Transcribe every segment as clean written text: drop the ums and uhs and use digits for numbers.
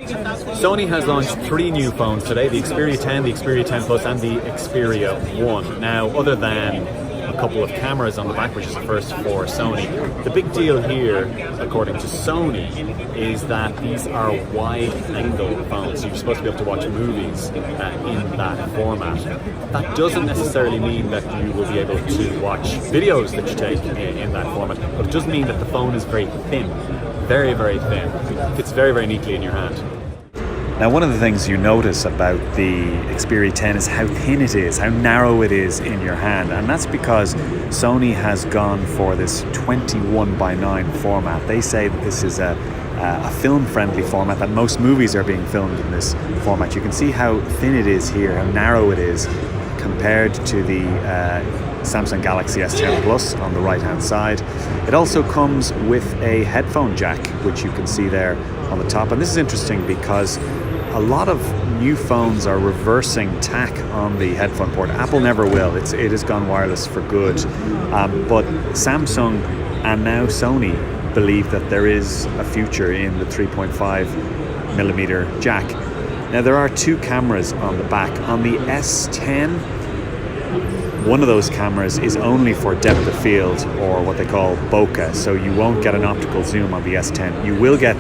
Sony has launched 3 new phones today, the Xperia 10, the Xperia 10 Plus and the Xperia 1. Now, other than a couple of cameras on the back, which is the first for Sony, the big deal here, according to Sony, is that these are wide-angle phones. So you're supposed to be able to watch movies in that format. That doesn't necessarily mean that you will be able to watch videos that you take in that format, but it does mean that the phone is very thin, very, very thin. It fits very, very neatly in your hand. Now, one of the things you notice about the Xperia 10 is how thin it is, how narrow it is in your hand, and that's because Sony has gone for this 21:9 format. They say that this is a film-friendly format, that most movies are being filmed in this format. You can see how thin it is here, how narrow it is compared to the Samsung Galaxy S10 Plus on the right-hand side. It also comes with a headphone jack, which you can see there on the top, and this is interesting because a lot of new phones are reversing tack on the headphone port. Apple never will. It has gone wireless for good. But Samsung and now Sony believe that there is a future in the 3.5mm jack. Now, there are 2 cameras on the back. On the S10, one of those cameras is only for depth of field, or what they call bokeh, so you won't get an optical zoom on the S10. You will get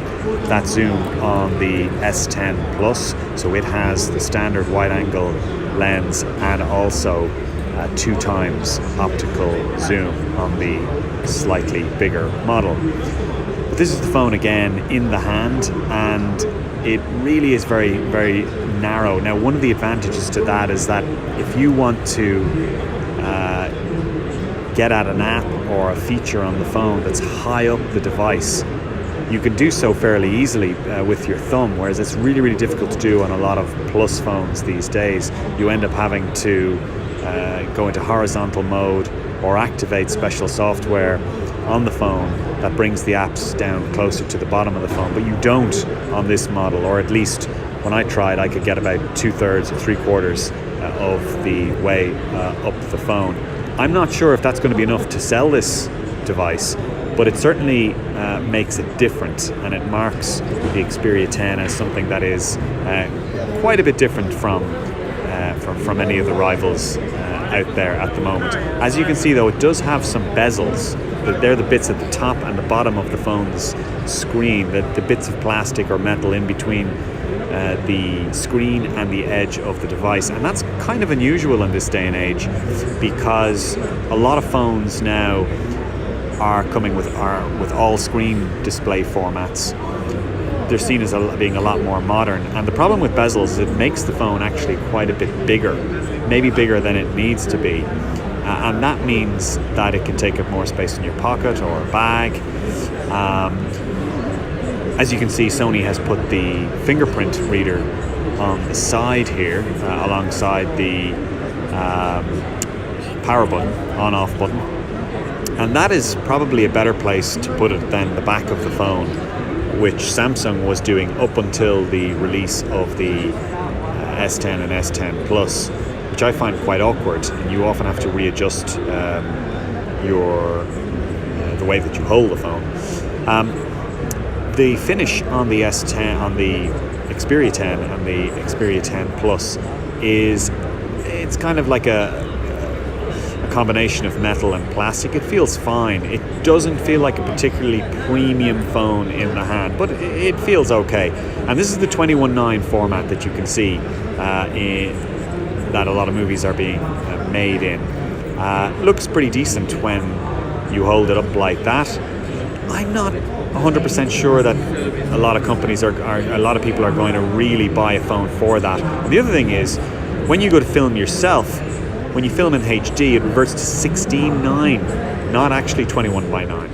that zoom on the S10 Plus, so it has the standard wide-angle lens and also 2 times optical zoom on the slightly bigger model. But this is the phone again in the hand, and it really is very, very narrow. Now, one of the advantages to that is that if you want to get at an app or a feature on the phone that's high up the device, you can do so fairly easily with your thumb, whereas it's really, really difficult to do on a lot of Plus phones these days. You end up having to go into horizontal mode or activate special software on the phone that brings the apps down closer to the bottom of the phone, but you don't on this model, or at least when I tried, I could get about 2/3 or 3/4 of the way up the phone. I'm not sure if that's going to be enough to sell this device, but it certainly makes it different, and it marks the Xperia 10 as something that is quite a bit different from any of the rivals out there at the moment. As you can see, though, it does have some bezels. They're the bits at the top and the bottom of the phone's screen, the bits of plastic or metal in between the screen and the edge of the device, and that's kind of unusual in this day and age, because a lot of phones now are coming with all screen display formats. They're seen as being a lot more modern, and the problem with bezels is it makes the phone actually quite a bit bigger, maybe bigger than it needs to be, and that means that it can take up more space in your pocket or a bag. As you can see, Sony has put the fingerprint reader on the side here, alongside the power button, on-off button. And that is probably a better place to put it than the back of the phone, which Samsung was doing up until the release of the S10 and S10 Plus, which I find quite awkward, and you often have to readjust the way that you hold the phone. The finish on the S10, on the Xperia 10 and the Xperia 10 Plus it's kind of like a combination of metal and plastic. It feels fine. It doesn't feel like a particularly premium phone in the hand, but it feels okay. And this is the 21:9 format that you can see that a lot of movies are being made in. Looks pretty decent when you hold it up like that. I'm not 100% sure that a lot of companies a lot of people are going to really buy a phone for that. And the other thing is, when you go to film yourself, when you film in HD, it reverts to 16:9, not actually 21:9.